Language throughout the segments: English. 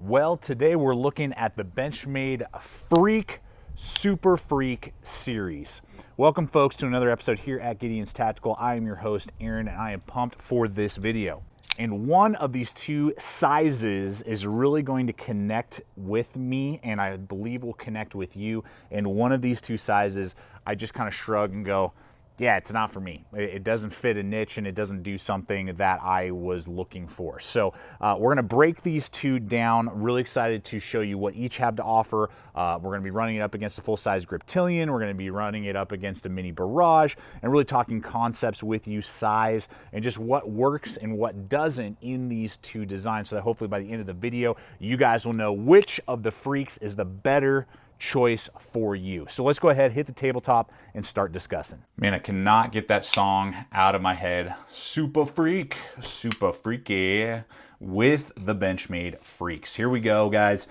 Well, today we're looking at the Benchmade Freak Super Freak series. Welcome folks to another episode here at Gideon's Tactical. I am your host, Aaron, and I am pumped for this video. And one of these two sizes is really going to connect with me, and I believe will connect with you. And one of these two sizes, I just kind of shrug and go, yeah, it's not for me. It doesn't fit a niche and it doesn't do something that I was looking for. So we're gonna break these two down. Really excited to show you what each have to offer. We're gonna be running it up against a full-size Griptilian. We're gonna be running it up against a mini barrage and really talking concepts with you, size, and just what works and what doesn't in these two designs, so that hopefully by the end of the video, you guys will know which of the Freaks is the better choice for you. So let's go ahead, hit the tabletop, and start discussing. Man, I cannot get that song out of my head. Super Freak, super freaky, with the Benchmade Freaks. Here we go, guys.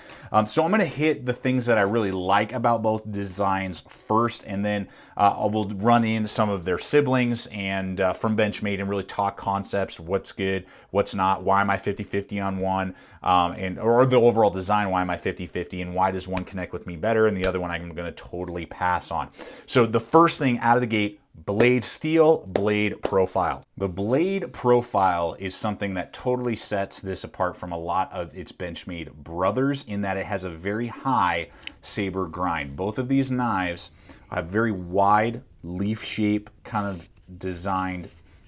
So I'm gonna hit the things that I really like about both designs first, and then I will run in some of their siblings and from Benchmade and really talk concepts, what's good, what's not, why am I 50-50 on one, or the overall design, why am I 50-50, and why does one connect with me better, and the other one I'm gonna totally pass on. So the first thing out of the gate, blade steel, blade profile. The blade profile is something that totally sets this apart from a lot of its Benchmade brothers in that it has a very high saber grind. Both of these knives have very wide leaf shape kind of designed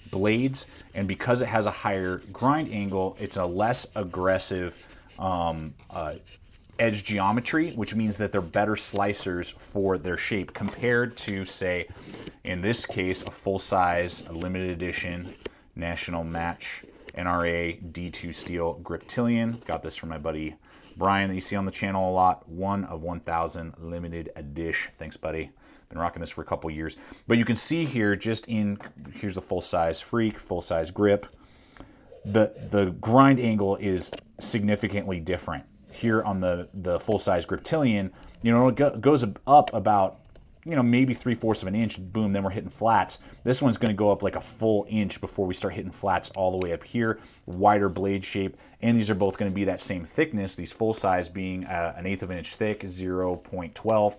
blades, and because it has a higher grind angle, it's a less aggressive edge geometry, which means that they're better slicers for their shape compared to, say, in this case, a full-size, limited edition, national match NRA D2 steel Griptilian. Got this from my buddy Brian that you see on the channel a lot. 1 of 1,000 limited edition. Thanks, buddy. Been rocking this for a couple years. But you can see here, here's a full-size Freak, full-size grip. The grind angle is significantly different. Here on the full-size Griptilian, it goes up about, maybe 3/4 of an inch, boom, then we're hitting flats. This one's gonna go up like a full inch before we start hitting flats all the way up here, wider blade shape, and these are both gonna be that same thickness, these full-size being 1/8 of an inch thick, 0.12,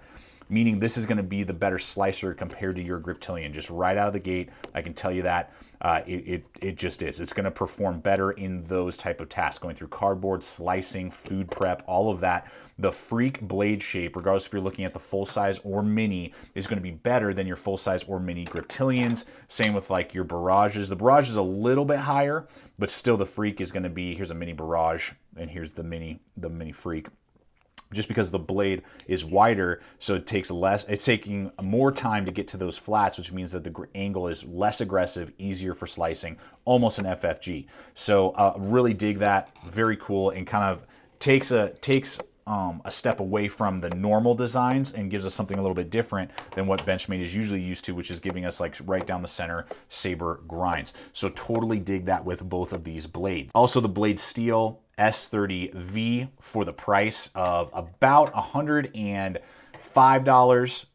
meaning this is gonna be the better slicer compared to your Griptilian. Just right out of the gate, I can tell you that. It just is. It's going to perform better in those type of tasks, going through cardboard, slicing, food prep, all of that. The Freak blade shape, regardless if you're looking at the full-size or mini, is going to be better than your full-size or mini Griptilians. Same with like your barrages. The barrage is a little bit higher, but still the Freak is going to be, here's a mini barrage, and here's the mini Freak. Just because the blade is wider, so it's taking more time to get to those flats, which means that the angle is less aggressive, easier for slicing, almost an FFG. So really dig that, very cool, and kind of takes a step away from the normal designs and gives us something a little bit different than what Benchmade is usually used to, which is giving us like right down the center saber grinds. So totally dig that with both of these blades. Also the blade steel, S30V, for the price of about $105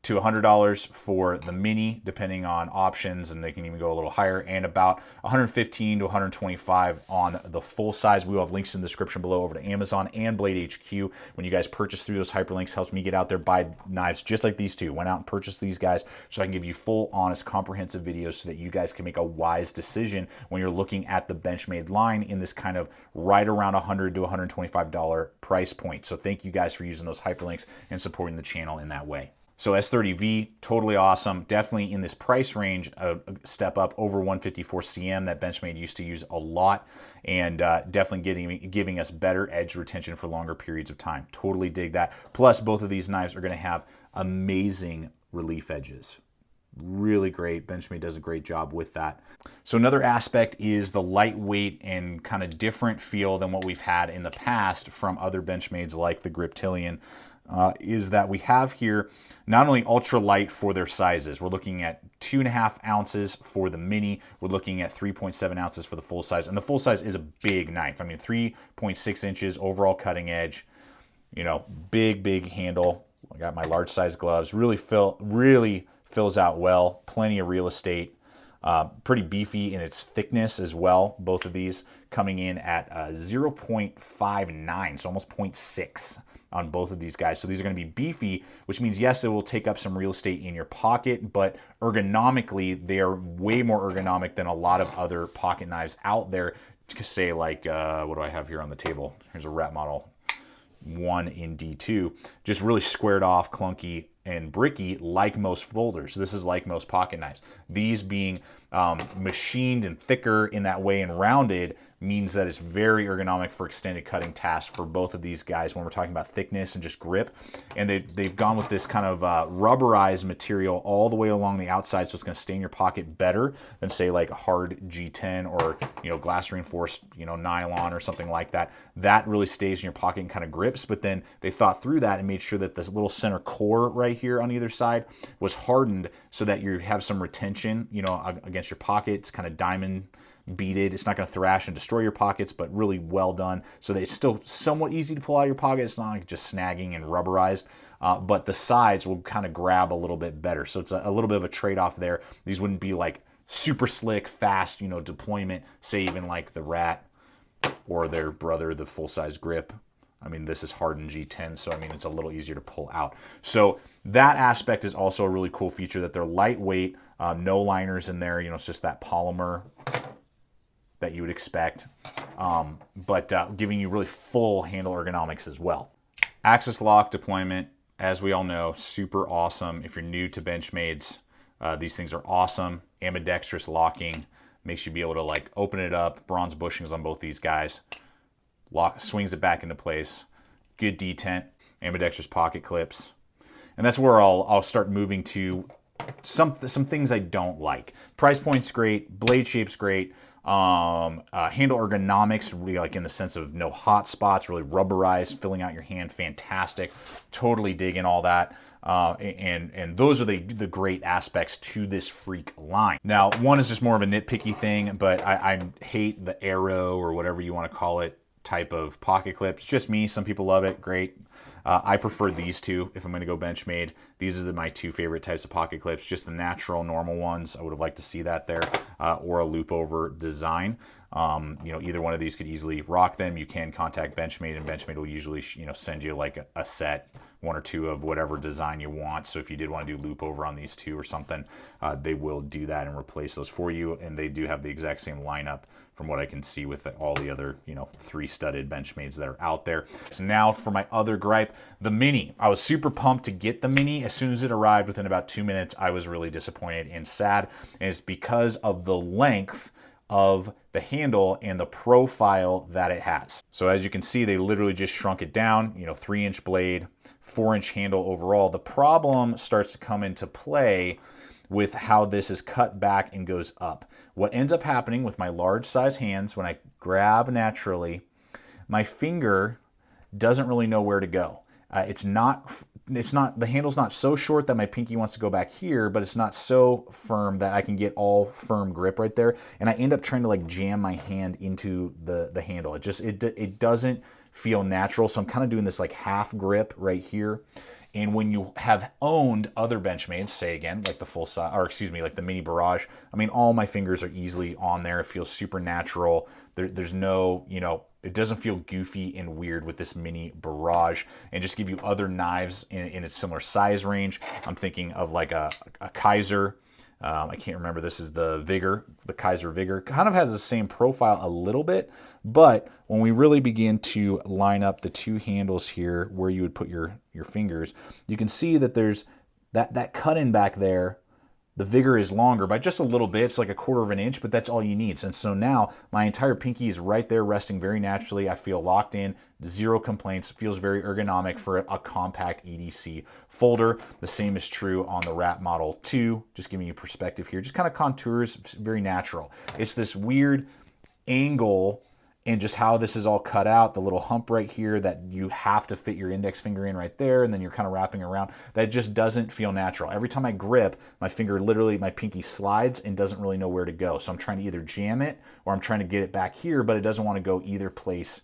to $100 for the mini, depending on options, and they can even go a little higher, and about $115 to $125 on the full size. We will have links in the description below over to Amazon and Blade HQ. When you guys purchase through those hyperlinks, helps me get out there, buy knives just like these two. Went out and purchased these guys so I can give you full, honest, comprehensive videos so that you guys can make a wise decision when you're looking at the Benchmade line in this kind of right around $100 to $125 price point. So thank you guys for using those hyperlinks and supporting the channel in that way. So S30V, totally awesome. Definitely in this price range, a step up over 154 cm that Benchmade used to use a lot, and definitely giving us better edge retention for longer periods of time. Totally dig that. Plus, both of these knives are going to have amazing relief edges. Really great. Benchmade does a great job with that. So another aspect is the lightweight and kind of different feel than what we've had in the past from other Benchmades like the Griptilian. Is that we have here not only ultra light for their sizes. We're looking at 2.5 ounces for the mini. We're looking at 3.7 ounces for the full size. And the full size is a big knife. I mean, 3.6 inches overall cutting edge, big handle. I got my large size gloves. Really fills out well. Plenty of real estate. Pretty beefy in its thickness as well. Both of these coming in at 0.59, so almost 0.6 on both of these guys. So these are going to be beefy, which means, yes, it will take up some real estate in your pocket, but ergonomically, they are way more ergonomic than a lot of other pocket knives out there. Say like, what do I have here on the table? Here's a Rat Model 1 in D2, just really squared off, clunky, and bricky like most folders. This is like most pocket knives. These being machined and thicker in that way and rounded means that it's very ergonomic for extended cutting tasks for both of these guys when we're talking about thickness and just grip. And they've gone with this kind of rubberized material all the way along the outside, so it's going to stay in your pocket better than say like a hard G10 or glass reinforced nylon or something like that. That really stays in your pocket and kind of grips. But then they thought through that and made sure that this little center core right here on either side was hardened so that you have some retention against your pocket. It's kind of diamond beaded. It's not going to thrash and destroy your pockets, but really well done so that it's still somewhat easy to pull out of your pocket. It's not like just snagging and rubberized, but the sides will kind of grab a little bit better. So it's a little bit of a trade-off there. These wouldn't be like super slick, fast, deployment, say even like the Rat or their brother, the full-size Grip. I mean, this is hardened G10, so I mean, it's a little easier to pull out. So that aspect is also a really cool feature, that they're lightweight, no liners in there. It's just that polymer that you would expect, but giving you really full handle ergonomics as well. Axis lock deployment, as we all know, super awesome. If you're new to Benchmades, these things are awesome. Ambidextrous locking makes you be able to like open it up, bronze bushings on both these guys, swings it back into place, good detent, ambidextrous pocket clips. And that's where I'll start moving to some things I don't like. Price point's great, blade shape's great, handle ergonomics, really like in the sense of no hot spots, really rubberized, filling out your hand, fantastic. Totally digging all that. And those are the great aspects to this Freak line. Now, one is just more of a nitpicky thing, but I hate the arrow or whatever you want to call it type of pocket clips. Just me. Some people love it. Great. I prefer these two if I'm going to go Benchmade. These are my two favorite types of pocket clips, just the natural, normal ones. I would have liked to see that there, or a loop over design. Either one of these could easily rock them. You can contact Benchmade, and Benchmade will usually, send you like a set, one or two of whatever design you want. So if you did want to do loop over on these two or something, they will do that and replace those for you. And they do have the exact same lineup from what I can see with all the other, 3-studded Benchmades that are out there. So now for my other gripe, the Mini. I was super pumped to get the Mini. As soon as it arrived, within about 2 minutes, I was really disappointed and sad. And it's because of the length of the handle and the profile that it has. So as you can see, they literally just shrunk it down, 3-inch blade, 4-inch handle overall. The problem starts to come into play with how this is cut back and goes up. What ends up happening with my large size hands, when I grab naturally, my finger doesn't really know where to go. The handle's not so short that my pinky wants to go back here, but it's not so firm that I can get all firm grip right there. And I end up trying to like jam my hand into the handle. It doesn't feel natural. So I'm kind of doing this like half grip right here. And when you have owned other Benchmades, say again, like the full size, or excuse me, like the Mini Barrage, I mean, all my fingers are easily on there. It feels super natural. There's no, it doesn't feel goofy and weird with this Mini Barrage. And just give you other knives in a similar size range. I'm thinking of like a Kaiser. I can't remember, this is the Vigor, the Kaiser Vigor. Kind of has the same profile a little bit, but when we really begin to line up the two handles here where you would put your fingers, you can see that there's that cut in back there. The Vigor is longer by just a little bit. It's like a 1/4 of an inch, but that's all you need. And so now my entire pinky is right there resting very naturally. I feel locked in, zero complaints. It feels very ergonomic for a compact EDC folder. The same is true on the Rat Model 2. Just giving you perspective here. Just kind of contours, very natural. It's this weird angle and just how this is all cut out, the little hump right here that you have to fit your index finger in right there, and then you're kind of wrapping around. That just doesn't feel natural. Every time I grip, my finger literally, my pinky slides and doesn't really know where to go. So I'm trying to either jam it or I'm trying to get it back here, but it doesn't want to go either place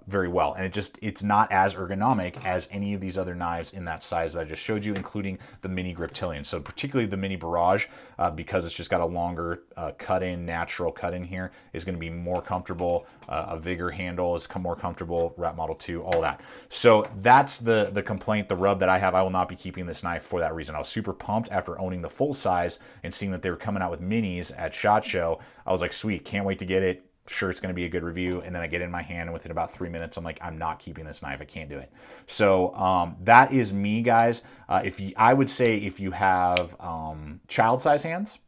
very well, and it's not as ergonomic as any of these other knives in that size that I just showed you, including the mini Griptilian. So particularly the mini Barrage, because it's just got a longer natural cut in here, is going to be more comfortable. A Vigor handle is more comfortable, Rat Model 2, all that. So that's the complaint, the rub that I have. I will not be keeping this knife for that reason. I was super pumped after owning the full size and seeing that they were coming out with minis at SHOT Show. I was like, sweet, can't wait to get it. Sure, it's going to be a good review, and then I get it in my hand, and within about 3 minutes, I'm like, I'm not keeping this knife. I can't do it. So that is me, guys. I would say if you have child-size hands,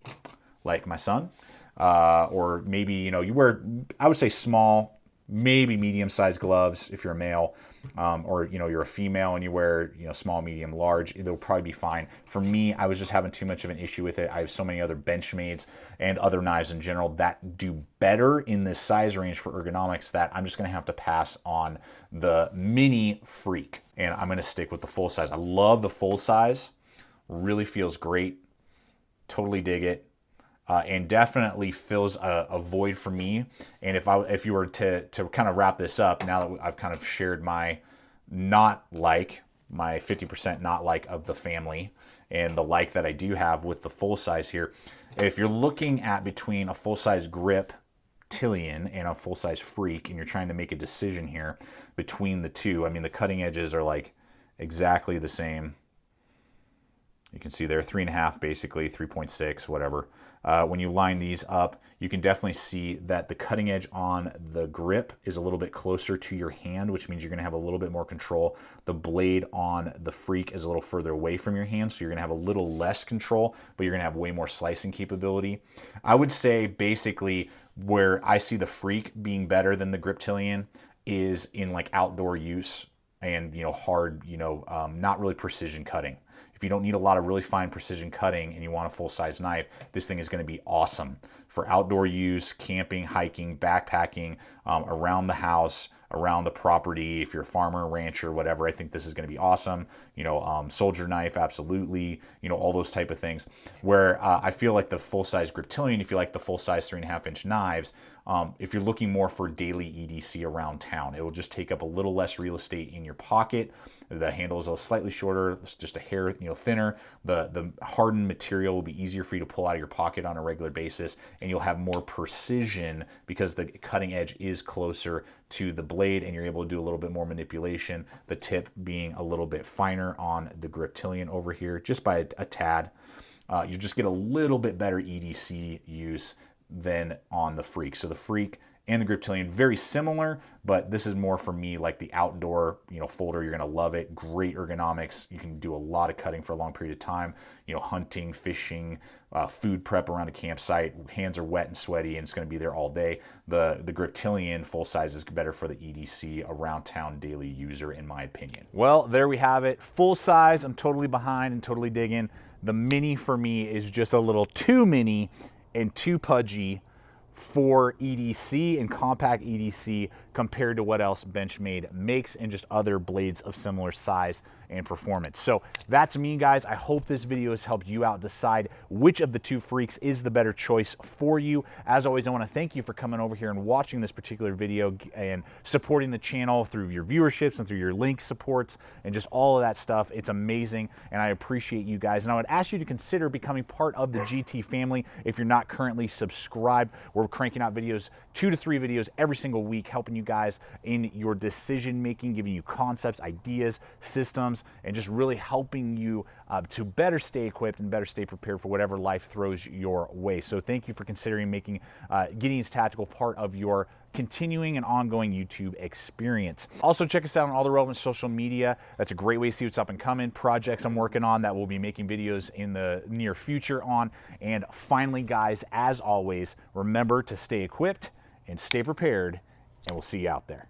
like my son, or maybe you wear, I would say small, maybe medium-sized gloves if you're a male, or you're a female and you wear small, medium, large, it'll probably be fine. For me, I was just having too much of an issue with it. I have so many other Benchmades and other knives in general that do better in this size range for ergonomics that I'm just going to have to pass on the mini Freak, and I'm going to stick with the full size. I love the full size. Really feels great. Totally dig it. And definitely fills a void for me. And if you were to kind of wrap this up, now that I've kind of shared my my 50% not like of the family and the like that I do have with the full size here, if you're looking at between a full size Griptilian and a full size Freak, and you're trying to make a decision here between the two, I mean, the cutting edges are like exactly the same. You can see there 3.5, basically 3.6, whatever. When you line these up, you can definitely see that the cutting edge on the grip is a little bit closer to your hand, which means you're going to have a little bit more control. The blade on the Freak is a little further away from your hand, so you're going to have a little less control, but you're going to have way more slicing capability. I would say basically where I see the Freak being better than the Griptilian is in like outdoor use and hard, not really precision cutting. If you don't need a lot of really fine precision cutting and you want a full-size knife, this thing is going to be awesome for outdoor use, camping, hiking, backpacking, around the house, around the property. If you're a farmer, rancher, whatever, I think this is going to be awesome. Soldier knife, absolutely. All those type of things. Where I feel like the full-size Griptilian, if you like the full-size 3.5-inch knives, if you're looking more for daily EDC around town, it will just take up a little less real estate in your pocket. The handle is slightly shorter, it's just a hair thinner. The hardened material will be easier for you to pull out of your pocket on a regular basis, and you'll have more precision because the cutting edge is closer to the blade, and you're able to do a little bit more manipulation. The tip being a little bit finer on the Griptilian over here, just by a tad. You just get a little bit better EDC use than on the Freak. So the Freak and the Griptilian, very similar, but this is more for me like the outdoor, folder. You're gonna love it. Great ergonomics. You can do a lot of cutting for a long period of time. Hunting, fishing, food prep around a campsite. Hands are wet and sweaty, and it's gonna be there all day. The Griptilian full size is better for the EDC around town daily user, in my opinion. Well, there we have it. Full size, I'm totally behind and totally digging. The mini for me is just a little too mini and too pudgy for EDC and compact EDC compared to what else Benchmade makes and just other blades of similar size and performance. So that's me, guys. I hope this video has helped you out decide which of the two Freaks is the better choice for you. As always, I want to thank you for coming over here and watching this particular video and supporting the channel through your viewerships and through your link supports and just all of that stuff. It's amazing, and I appreciate you guys. And I would ask you to consider becoming part of the GT family if you're not currently subscribed. We're cranking out videos, 2 to 3 videos every single week, helping you guys in your decision making, giving you concepts, ideas, systems, and just really helping you to better stay equipped and better stay prepared for whatever life throws your way. So thank you for considering making Gideon's Tactical part of your continuing and ongoing YouTube experience. Also, check us out on all the relevant social media. That's a great way to see what's up and coming, projects I'm working on that we'll be making videos in the near future on. And finally, guys, as always, remember to stay equipped and stay prepared, and we'll see you out there.